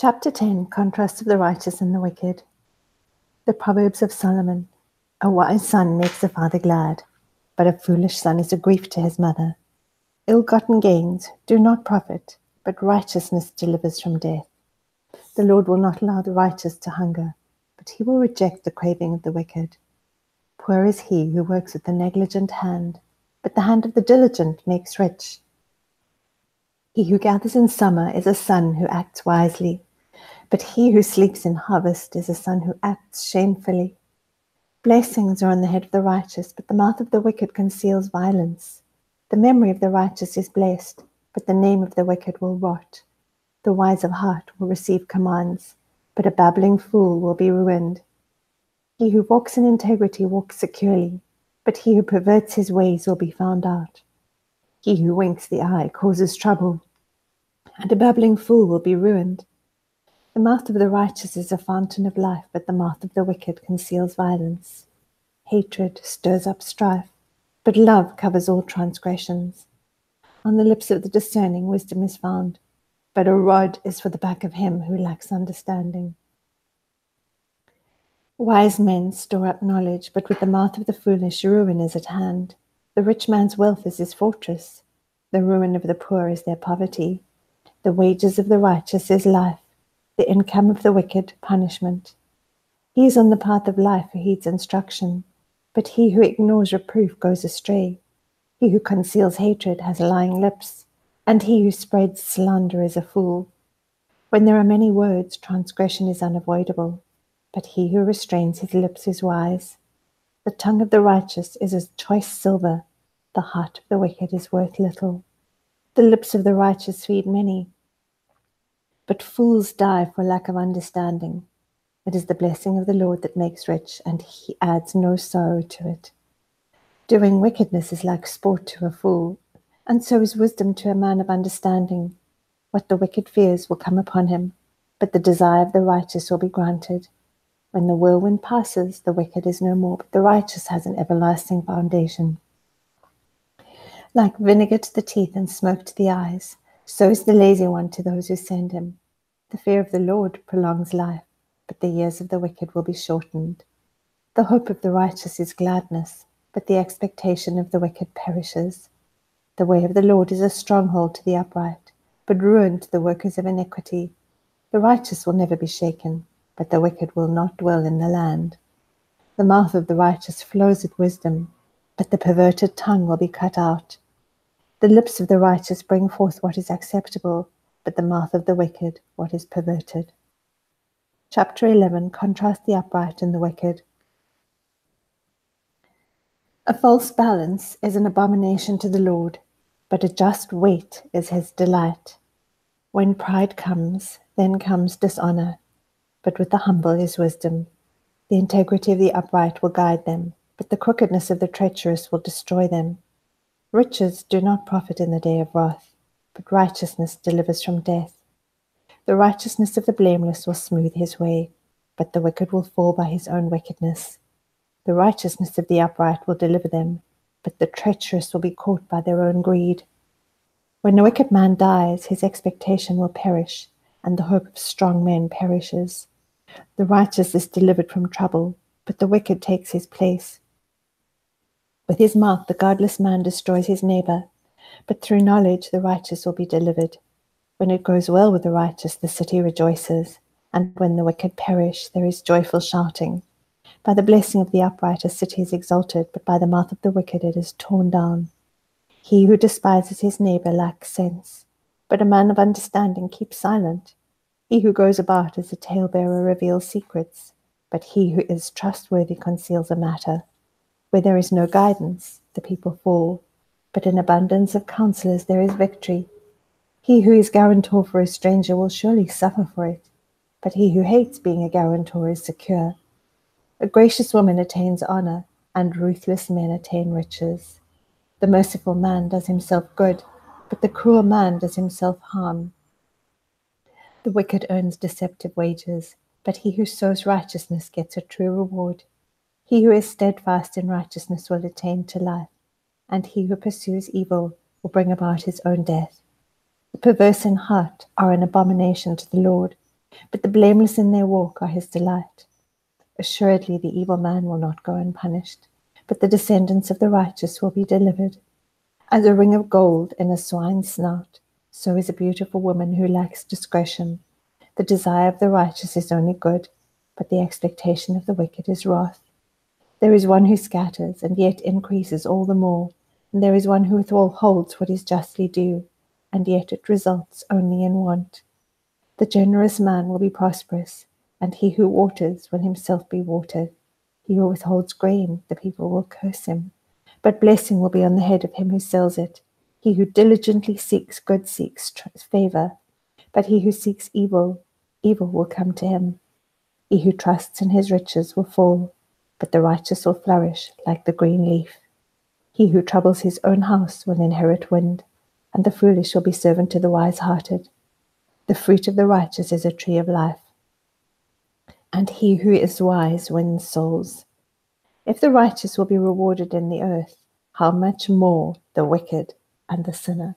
Chapter 10, Contrast of the Righteous and the Wicked. The Proverbs of Solomon. A wise son makes a father glad, but a foolish son is a grief to his mother. Ill-gotten gains do not profit, but righteousness delivers from death. The Lord will not allow the righteous to hunger, but he will reject the craving of the wicked. Poor is he who works with a negligent hand, but the hand of the diligent makes rich. He who gathers in summer is a son who acts wisely, but he who sleeps in harvest is a son who acts shamefully. Blessings are on the head of the righteous, but the mouth of the wicked conceals violence. The memory of the righteous is blessed, but the name of the wicked will rot. The wise of heart will receive commands, but a babbling fool will be ruined. He who walks in integrity walks securely, but he who perverts his ways will be found out. He who winks the eye causes trouble, and a babbling fool will be ruined. The mouth of the righteous is a fountain of life, but the mouth of the wicked conceals violence. Hatred stirs up strife, but love covers all transgressions. On the lips of the discerning wisdom is found, but a rod is for the back of him who lacks understanding. Wise men store up knowledge, but with the mouth of the foolish ruin is at hand. The rich man's wealth is his fortress. The ruin of the poor is their poverty. The wages of the righteous is life. The income of the wicked, punishment. He is on the path of life who heeds instruction, but he who ignores reproof goes astray. He who conceals hatred has lying lips, and he who spreads slander is a fool. When there are many words, transgression is unavoidable, but he who restrains his lips is wise. The tongue of the righteous is as choice silver, the heart of the wicked is worth little. The lips of the righteous feed many, but fools die for lack of understanding. It is the blessing of the Lord that makes rich, and he adds no sorrow to it. Doing wickedness is like sport to a fool, and so is wisdom to a man of understanding. What the wicked fears will come upon him, but the desire of the righteous will be granted. When the whirlwind passes, the wicked is no more, but the righteous has an everlasting foundation. Like vinegar to the teeth and smoke to the eyes, so is the lazy one to those who send him. The fear of the Lord prolongs life, but the years of the wicked will be shortened. The hope of the righteous is gladness, but the expectation of the wicked perishes. The way of the Lord is a stronghold to the upright, but ruin to the workers of iniquity. The righteous will never be shaken, but the wicked will not dwell in the land. The mouth of the righteous flows with wisdom, but the perverted tongue will be cut out. The lips of the righteous bring forth what is acceptable, but the mouth of the wicked what is perverted. Chapter 11. Contrast the upright and the wicked. A false balance is an abomination to the Lord, but a just weight is his delight. When pride comes, then comes dishonor, but with the humble is wisdom. The integrity of the upright will guide them, but the crookedness of the treacherous will destroy them. Riches do not profit in the day of wrath, but righteousness delivers from death. The righteousness of the blameless will smooth his way, but the wicked will fall by his own wickedness. The righteousness of the upright will deliver them, but the treacherous will be caught by their own greed. When a wicked man dies, his expectation will perish, and the hope of strong men perishes. The righteous is delivered from trouble, but the wicked takes his place. With his mouth the godless man destroys his neighbor, but through knowledge the righteous will be delivered. When it goes well with the righteous, the city rejoices, and when the wicked perish, there is joyful shouting. By the blessing of the upright a city is exalted, but by the mouth of the wicked it is torn down. He who despises his neighbor lacks sense, but a man of understanding keeps silent. He who goes about as a talebearer reveals secrets, but he who is trustworthy conceals a matter. Where there is no guidance, the people fall, but in abundance of counselors there is victory. He who is guarantor for a stranger will surely suffer for it, but he who hates being a guarantor is secure. A gracious woman attains honor, and ruthless men attain riches. The merciful man does himself good, but the cruel man does himself harm. The wicked earns deceptive wages, but he who sows righteousness gets a true reward. He who is steadfast in righteousness will attain to life, and he who pursues evil will bring about his own death. The perverse in heart are an abomination to the Lord, but the blameless in their walk are his delight. Assuredly the evil man will not go unpunished, but the descendants of the righteous will be delivered. As a ring of gold in a swine's snout, so is a beautiful woman who lacks discretion. The desire of the righteous is only good, but the expectation of the wicked is wrath. There is one who scatters, and yet increases all the more, and there is one who withholds what is justly due, and yet it results only in want. The generous man will be prosperous, and he who waters will himself be watered. He who withholds grain, the people will curse him. But blessing will be on the head of him who sells it. He who diligently seeks good seeks favor, but he who seeks evil, evil will come to him. He who trusts in his riches will fall, but the righteous will flourish like the green leaf. He who troubles his own house will inherit wind, and the foolish will be servant to the wise-hearted. The fruit of the righteous is a tree of life, and he who is wise wins souls. If the righteous will be rewarded in the earth, how much more the wicked and the sinner?